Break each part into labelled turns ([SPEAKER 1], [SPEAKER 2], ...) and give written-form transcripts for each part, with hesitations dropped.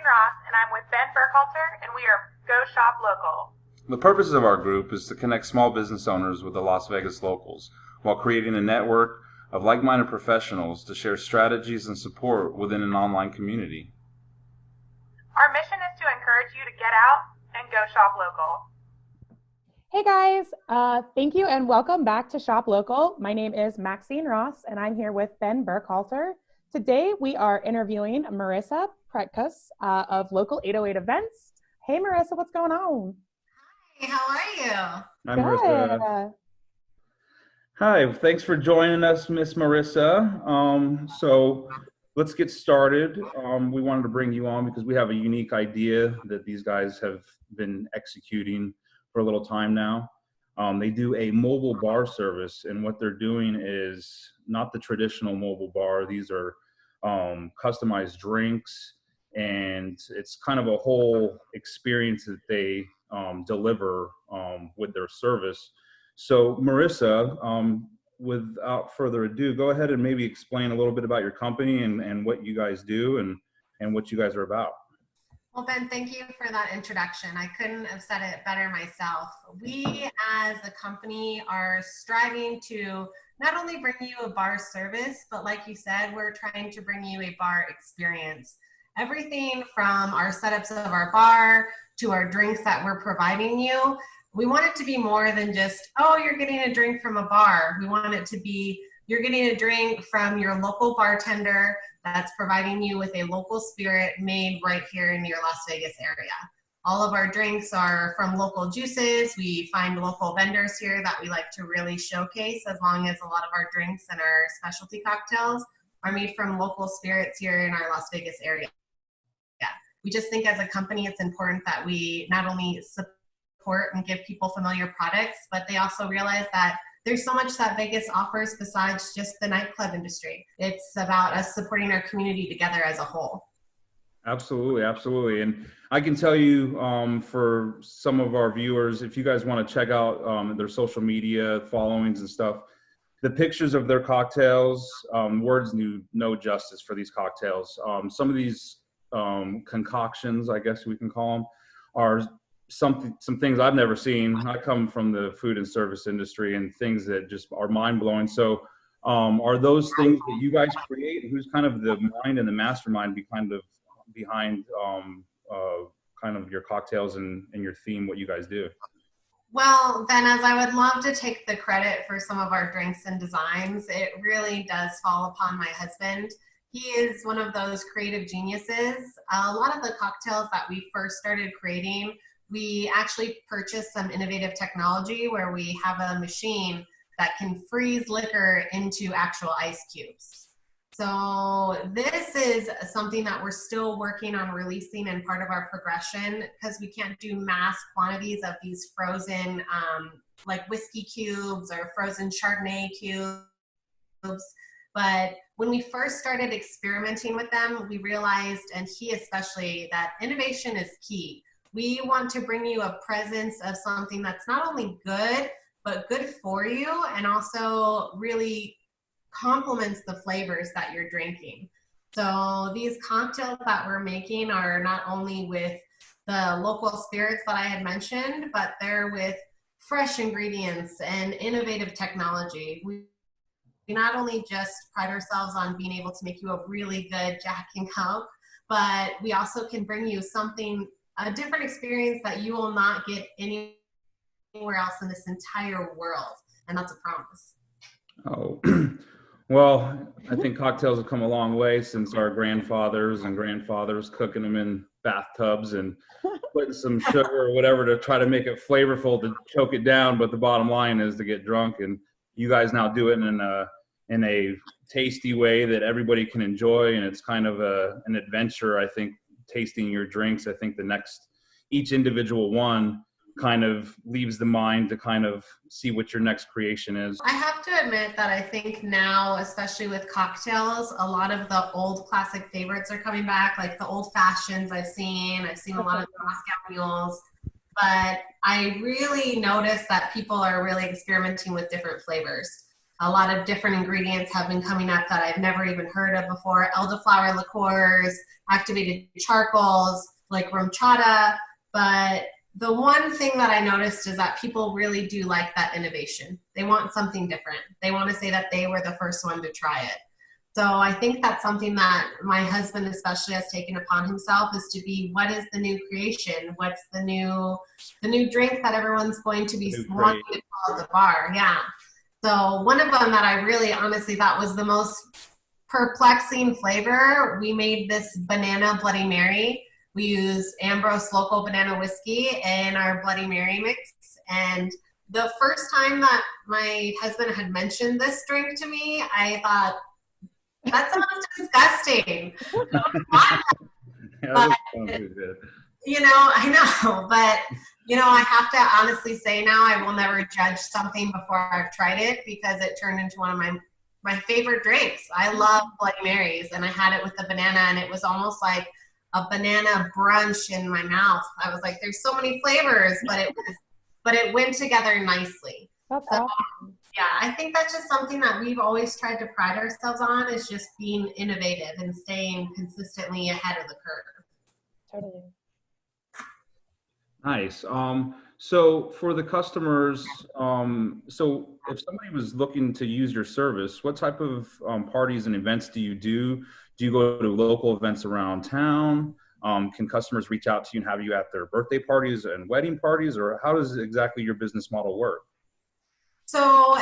[SPEAKER 1] Ross, and I'm with Ben Burkhalter, and we are Go Shop Local.
[SPEAKER 2] The purpose of our group is to connect small business owners with the Las Vegas locals while creating a network of like-minded professionals to share strategies and support within an online community.
[SPEAKER 1] Our mission is to encourage you to get out and go shop local.
[SPEAKER 3] Hey guys, thank you and welcome back to Shop Local. My name is Maxine Ross and I'm here with Ben Burkhalter. Today we are interviewing Marissa Pretkus of Local 808 Events. Hey Marissa, what's going on?
[SPEAKER 4] Hi, how are you?
[SPEAKER 2] Hi Marissa. Hi, thanks for joining us, Miss Marissa. So let's get started. We wanted to bring you on because we have a unique idea that these guys have been executing for a little time now. They do a mobile bar service, and what they're doing is not the traditional mobile bar. These are customized drinks, and it's kind of a whole experience that they deliver with their service. So Marissa, without further ado, go ahead and maybe explain a little bit about your company and what you guys do and what you guys are about.
[SPEAKER 4] Well, Ben, thank you for that introduction. I couldn't have said it better myself. We as a company are striving to not only bring you a bar service, but like you said, we're trying to bring you a bar experience. Everything from our setups of our bar to our drinks that we're providing you. We want it to be more than just, oh, you're getting a drink from a bar. We want it to be, you're getting a drink from your local bartender that's providing you with a local spirit made right here in your Las Vegas area. All of our drinks are from local juices. We find local vendors here that we like to really showcase, as long as a lot of our drinks and our specialty cocktails are made from local spirits here in our Las Vegas area. Yeah. We just think as a company it's important that we not only support and give people familiar products, but they also realize that there's so much that Vegas offers besides just the nightclub industry. It's about us supporting our community together as a whole.
[SPEAKER 2] Absolutely, absolutely. And I can tell you for some of our viewers, if you guys want to check out their social media followings and stuff, the pictures of their cocktails, words do no justice for these cocktails. Some of these concoctions, I guess we can call them, are some things I've never seen. I come from the food and service industry, and things that just are mind-blowing. So are those things that you guys create? Who's kind of the mind and the mastermind behind kind of your cocktails and your theme, what you guys do?
[SPEAKER 4] Well, Ben, as I would love to take the credit for some of our drinks and designs, it really does fall upon my husband. He is one of those creative geniuses. A lot of the cocktails that we first started creating, we actually purchased some innovative technology where we have a machine that can freeze liquor into actual ice cubes. So this is something that we're still working on releasing and part of our progression, because we can't do mass quantities of these frozen like whiskey cubes or frozen Chardonnay cubes. But when we first started experimenting with them, we realized, and he especially, that innovation is key. We want to bring you a presence of something that's not only good, but good for you, and also really complements the flavors that you're drinking. So these cocktails that we're making are not only with the local spirits that I had mentioned, but they're with fresh ingredients and innovative technology. We not only just pride ourselves on being able to make you a really good Jack and Coke, but we also can bring you something, a different experience that you will not get anywhere else in this entire world. And that's a promise.
[SPEAKER 2] Oh, well, I think cocktails have come a long way since our grandfathers and grandfathers cooking them in bathtubs and putting some sugar or whatever to try to make it flavorful to choke it down. But the bottom line is to get drunk, and you guys now do it in a tasty way that everybody can enjoy. And it's kind of an adventure, I think, tasting your drinks. I think each individual one kind of leaves the mind to kind of see what your next creation is.
[SPEAKER 4] I have to admit that I think now, especially with cocktails, a lot of the old classic favorites are coming back, like the old fashions I've seen a lot of the Moscow mules, but I really noticed that people are really experimenting with different flavors. A lot of different ingredients have been coming up that I've never even heard of before. Elderflower liqueurs, activated charcoals, like RumChata. But the one thing that I noticed is that people really do like that innovation. They want something different. They want to say that they were the first one to try it. So I think that's something that my husband especially has taken upon himself, is to be, what is the new creation? What's the new drink that everyone's going to be wanting to call at the bar? Yeah. So one of them that I really honestly thought was the most perplexing flavor, we made this banana Bloody Mary. We use Ambrose local banana whiskey in our Bloody Mary mix. And the first time that my husband had mentioned this drink to me, I thought, that sounds disgusting. But, you know, I know, but you know, I have to honestly say now, I will never judge something before I've tried it, because it turned into one of my favorite drinks. I love Bloody Marys, and I had it with the banana, and it was almost like a banana brunch in my mouth. I was like, there's so many flavors, but it went together nicely.
[SPEAKER 3] That's
[SPEAKER 4] so,
[SPEAKER 3] awesome.
[SPEAKER 4] Yeah, I think that's just something that we've always tried to pride ourselves on, is just being innovative and staying consistently ahead of the curve.
[SPEAKER 3] Totally.
[SPEAKER 2] Nice. So for the customers, so if somebody was looking to use your service, what type of parties and events do you do? Do you go to local events around town? Can customers reach out to you and have you at their birthday parties and wedding parties, or how does exactly your business model work?
[SPEAKER 4] So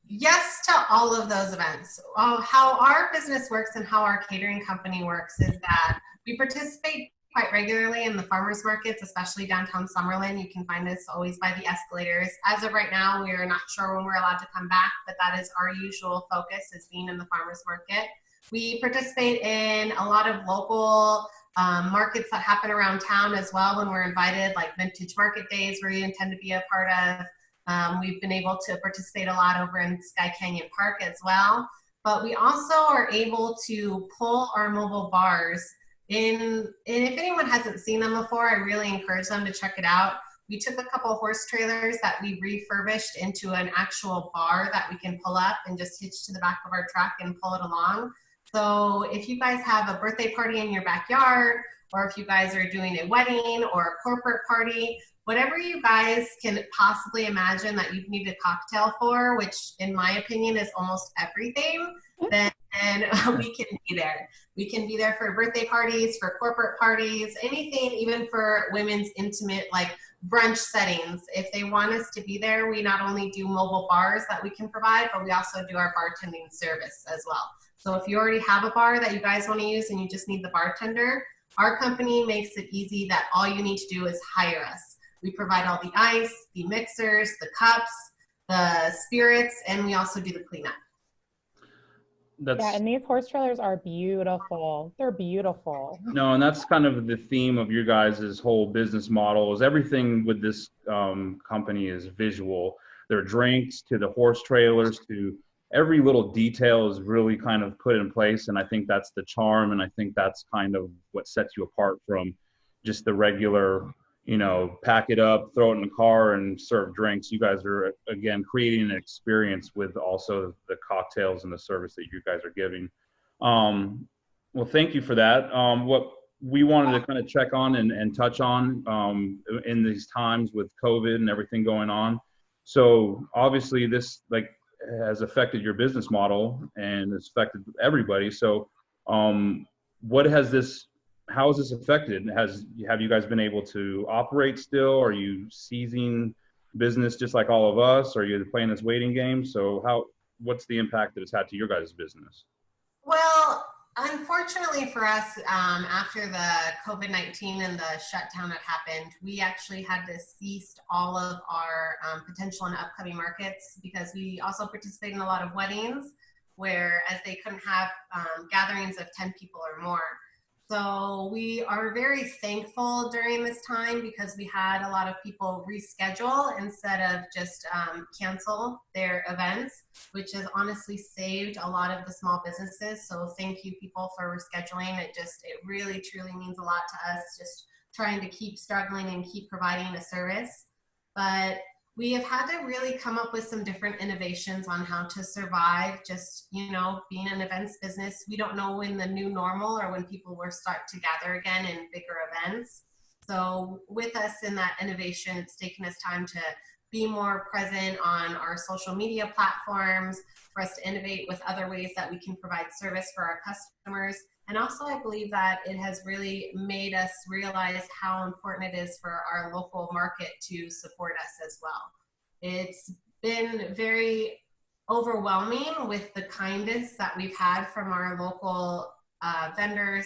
[SPEAKER 4] yes to all of those events. How our business works and how our catering company works is that we participate quite regularly in the farmers markets, especially downtown Summerlin. You can find us always by the escalators. As of right now, we are not sure when we're allowed to come back, but that is our usual focus, is being in the farmers market. We participate in a lot of local markets that happen around town as well when we're invited, like vintage market days where you intend to be a part of. We've been able to participate a lot over in Sky Canyon Park as well. But we also are able to pull our mobile bars in, and if anyone hasn't seen them before, I really encourage them to check it out. We took a couple of horse trailers that we refurbished into an actual bar that we can pull up and just hitch to the back of our truck and pull it along. So if you guys have a birthday party in your backyard, or if you guys are doing a wedding or a corporate party, whatever you guys can possibly imagine that you need a cocktail for, which in my opinion is almost everything, then we can be there. We can be there for birthday parties, for corporate parties, anything, even for women's intimate, like brunch settings. If they want us to be there, we not only do mobile bars that we can provide, but we also do our bartending service as well. So if you already have a bar that you guys want to use and you just need the bartender, our company makes it easy that all you need to do is hire us. We provide all the ice, the mixers, the cups, the spirits, and we also do the cleanup.
[SPEAKER 3] Yeah, and these horse trailers are beautiful. They're beautiful.
[SPEAKER 2] No, and that's kind of the theme of your guys' whole business model, is everything with this company is visual. Their drinks to the horse trailers to every little detail is really kind of put in place. And I think that's the charm. And I think that's kind of what sets you apart from just the regular, you know, pack it up, throw it in the car and serve drinks. You guys are, again, creating an experience with also the cocktails and the service that you guys are giving. Well, thank you for that. What we wanted to kind of check on and touch on in these times with COVID and everything going on. So obviously this has affected your business model and it's affected everybody. So how has this affected? Have you guys been able to operate still? Are you seizing business just like all of us? Are you playing this waiting game? So what's the impact that it's had to your guys' business?
[SPEAKER 4] Well, unfortunately for us, after the COVID-19 and the shutdown that happened, we actually had to cease all of our potential and upcoming markets, because we also participate in a lot of weddings as they couldn't have gatherings of 10 people or more. So we are very thankful during this time, because we had a lot of people reschedule instead of just cancel their events, which has honestly saved a lot of the small businesses. So thank you, people, for rescheduling. It really truly means a lot to us, just trying to keep struggling and keep providing a service. But we have had to really come up with some different innovations on how to survive just, being an events business. We don't know when the new normal or when people will start to gather again in bigger events. So with us in that innovation, it's taken us time to be more present on our social media platforms, for us to innovate with other ways that we can provide service for our customers. And also, I believe that it has really made us realize how important it is for our local market to support us as well. It's been very overwhelming with the kindness that we've had from our local vendors,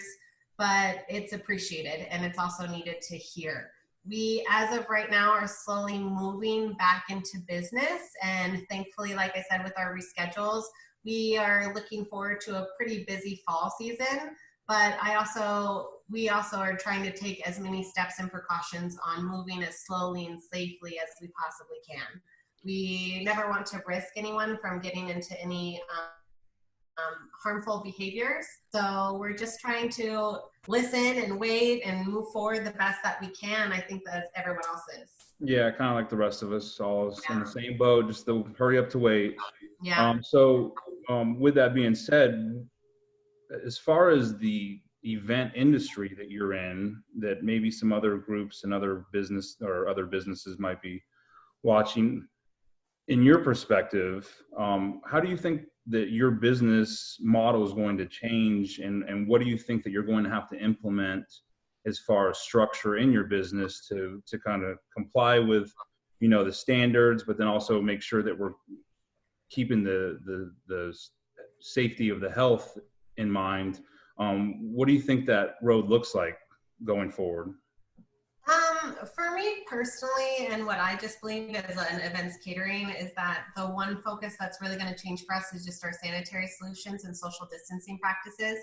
[SPEAKER 4] but it's appreciated and it's also needed to hear. We, as of right now, are slowly moving back into business, and thankfully, like I said, with our reschedules, we are looking forward to a pretty busy fall season, but we also are trying to take as many steps and precautions on moving as slowly and safely as we possibly can. We never want to risk anyone from getting into any harmful behaviors. So we're just trying to listen and wait and move forward the best that we can. I think that everyone else is.
[SPEAKER 2] Yeah, kind of like the rest of us, all in the same boat, just to hurry up to wait.
[SPEAKER 4] Yeah.
[SPEAKER 2] With that being said, as far as the event industry that you're in, that maybe some other groups and other businesses might be watching, in your perspective, how do you think that your business model is going to change, and what do you think that you're going to have to implement as far as structure in your business to kind of comply with, the standards, but then also make sure that we're keeping the safety of the health in mind? What do you think that road looks like going forward?
[SPEAKER 4] For me personally, and what I just believe as an events catering, is that the one focus that's really going to change for us is just our sanitary solutions and social distancing practices.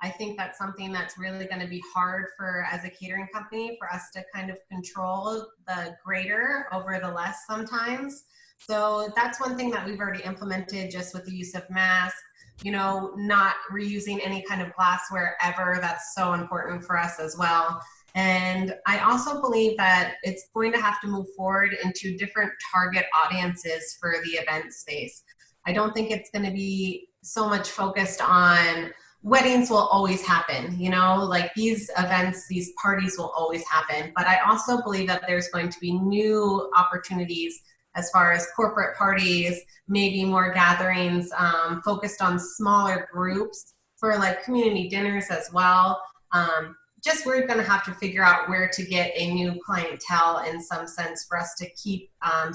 [SPEAKER 4] I think that's something that's really going to be hard as a catering company, for us to kind of control the greater over the less sometimes. So that's one thing that we've already implemented, just with the use of masks, not reusing any kind of glassware ever. That's so important for us as well. And I also believe that it's going to have to move forward into different target audiences for the event space. I don't think it's going to be so much focused on weddings will always happen, like these events, these parties will always happen. But I also believe that there's going to be new opportunities as far as corporate parties, maybe more gatherings focused on smaller groups for like community dinners as well. Just we're going to have to figure out where to get a new clientele in some sense for us to keep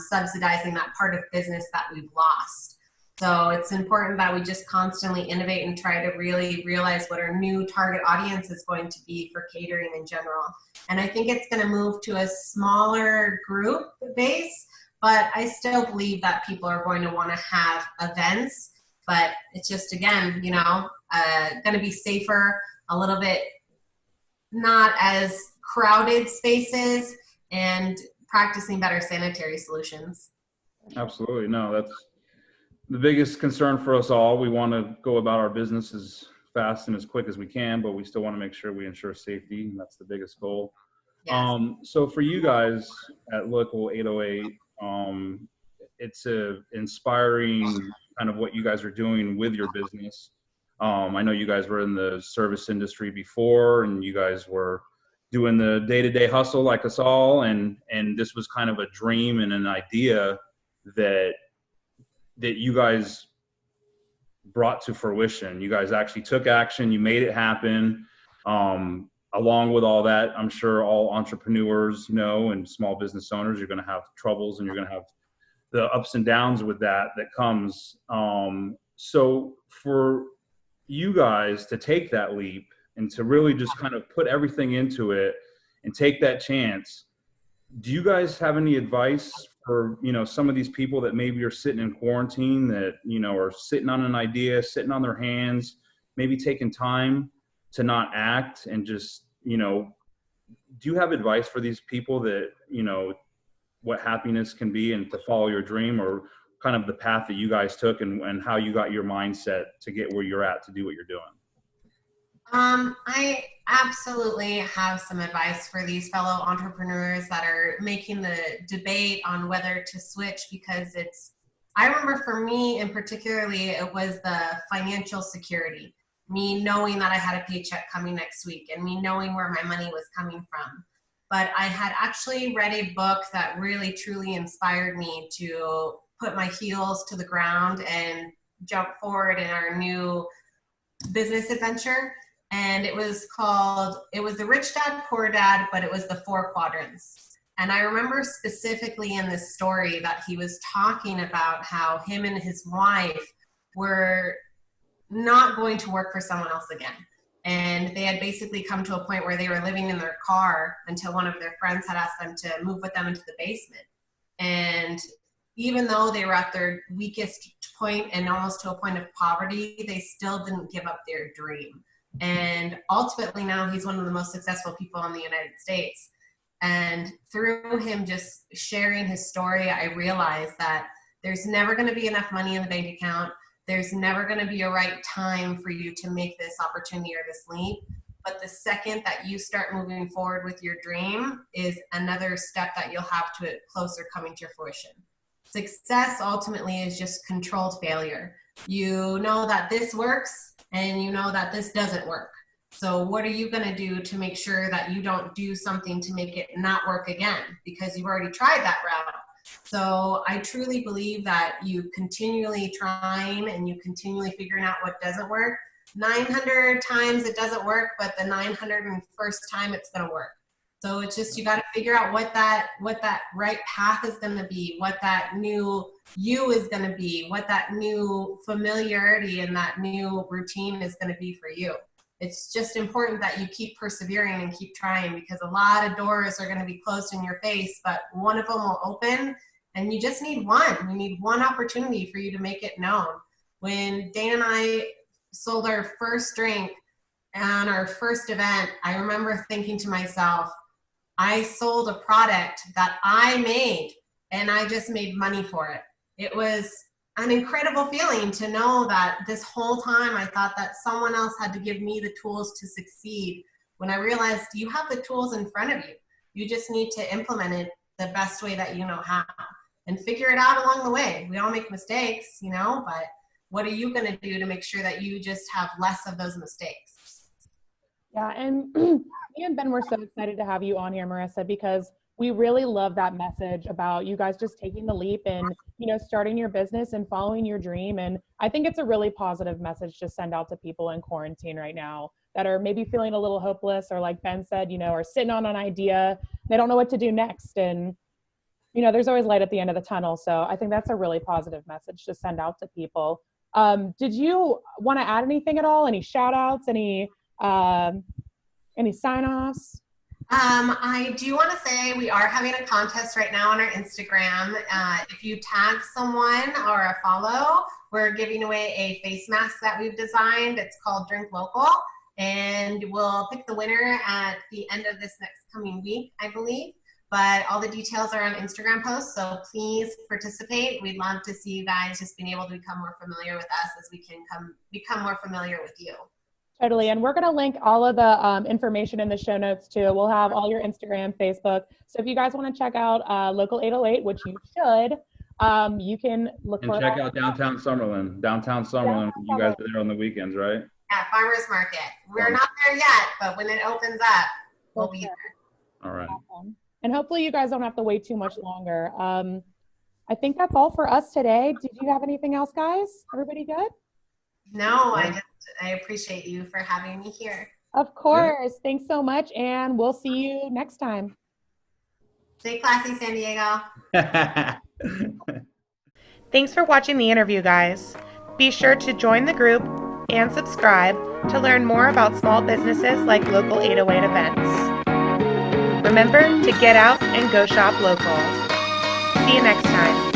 [SPEAKER 4] subsidizing that part of business that we've lost. So it's important that we just constantly innovate and try to really realize what our new target audience is going to be for catering in general. And I think it's going to move to a smaller group base, but I still believe that people are going to want to have events, but it's just, again, going to be safer, a little bit not as crowded spaces, and practicing better sanitary solutions.
[SPEAKER 2] Absolutely. No, that's the biggest concern for us all. We want to go about our business as fast and as quick as we can, but we still want to make sure we ensure safety, and that's the biggest goal.
[SPEAKER 4] Yes.
[SPEAKER 2] So for you guys at Local 808, it's a inspiring kind of what you guys are doing with your business. I know you guys were in the service industry before, and you guys were doing the day-to-day hustle like us all, and this was kind of a dream and an idea that you guys brought to fruition. You guys actually took action. You made it happen. Along with all that, I'm sure all entrepreneurs and small business owners, you're going to have troubles, and you're going to have the ups and downs with that comes. So for you guys to take that leap and to really just kind of put everything into it and take that chance, do you guys have any advice for, some of these people that maybe are sitting in quarantine, that, are sitting on an idea, sitting on their hands, maybe taking time to not act, and just, do you have advice for these people that, what happiness can be and to follow your dream, or kind of the path that you guys took and how you got your mindset to get where you're at to do what you're doing?
[SPEAKER 4] I absolutely have some advice for these fellow entrepreneurs that are making the debate on whether to switch, because I remember for me in particularly, it was the financial security, me knowing that I had a paycheck coming next week and me knowing where my money was coming from. But I had actually read a book that really truly inspired me to put my heels to the ground and jump forward in our new business adventure. And it was the Rich Dad, Poor Dad, but it was the 4 quadrants. And I remember specifically in this story that he was talking about how him and his wife were not going to work for someone else again. And they had basically come to a point where they were living in their car until one of their friends had asked them to move with them into the basement. And even though they were at their weakest point and almost to a point of poverty, they still didn't give up their dream. And ultimately now he's one of the most successful people in the United States. And through him just sharing his story, I realized that there's never going to be enough money in the bank account. There's never going to be a right time for you to make this opportunity or this leap. But the second that you start moving forward with your dream is another step that you'll have to it closer coming to fruition. Success ultimately is just controlled failure. You know that this works and you know that this doesn't work. So what are you going to do to make sure that you don't do something to make it not work again, because you've already tried that route? So I truly believe that you continually trying and you continually figuring out what doesn't work. 900 times it doesn't work, but the 901st time it's going to work. So it's just, you got to figure out what that right path is going to be, what that new you is going to be, what that new familiarity and that new routine is going to be for you. It's just important that you keep persevering and keep trying, because a lot of doors are going to be closed in your face, but one of them will open, and you just need one. You need one opportunity for you to make it known. When Dane and I sold our first drink on our first event, I remember thinking to myself, I sold a product that I made and I just made money for it. It was an incredible feeling to know that this whole time I thought that someone else had to give me the tools to succeed, when I realized you have the tools in front of you. You just need to implement it the best way that you know how and figure it out along the way. We all make mistakes, but what are you going to do to make sure that you just have less of those mistakes?
[SPEAKER 3] Yeah, and me and Ben were so excited to have you on here, Marissa, because we really love that message about you guys just taking the leap and, starting your business and following your dream. And I think it's a really positive message to send out to people in quarantine right now that are maybe feeling a little hopeless, or like Ben said, are sitting on an idea. They don't know what to do next. And, there's always light at the end of the tunnel. So I think that's a really positive message to send out to people. Did you want to add anything at all? Any shout outs, any sign-offs?
[SPEAKER 4] I do want to say we are having a contest right now on our Instagram. If you tag someone or a follow, we're giving away a face mask that we've designed. It's called Drink Local, and we'll pick the winner at the end of this next coming week, I believe. But all the details are on Instagram posts, so please participate. We'd love to see you guys just being able to become more familiar with us as we can become more familiar with you.
[SPEAKER 3] Totally. And we're going to link all of the information in the show notes too. We'll have all your Instagram, Facebook. So if you guys want to check out Local 808, which you should, you can look for.
[SPEAKER 2] And check out Downtown Summerlin. You guys are there on the weekends, right?
[SPEAKER 4] Yeah, Farmers Market. We're not there yet, but when it opens up, we'll be there.
[SPEAKER 2] All right.
[SPEAKER 3] Awesome. And hopefully you guys don't have to wait too much longer. I think that's all for us today. Did you have anything else, guys? Everybody good?
[SPEAKER 4] No, I appreciate you for having me here.
[SPEAKER 3] Of course. Yeah. Thanks so much. And we'll see you next time.
[SPEAKER 4] Stay classy, San Diego.
[SPEAKER 1] Thanks for watching the interview, guys. Be sure to join the group and subscribe to learn more about small businesses like Local 808 events. Remember to get out and go shop local. See you next time.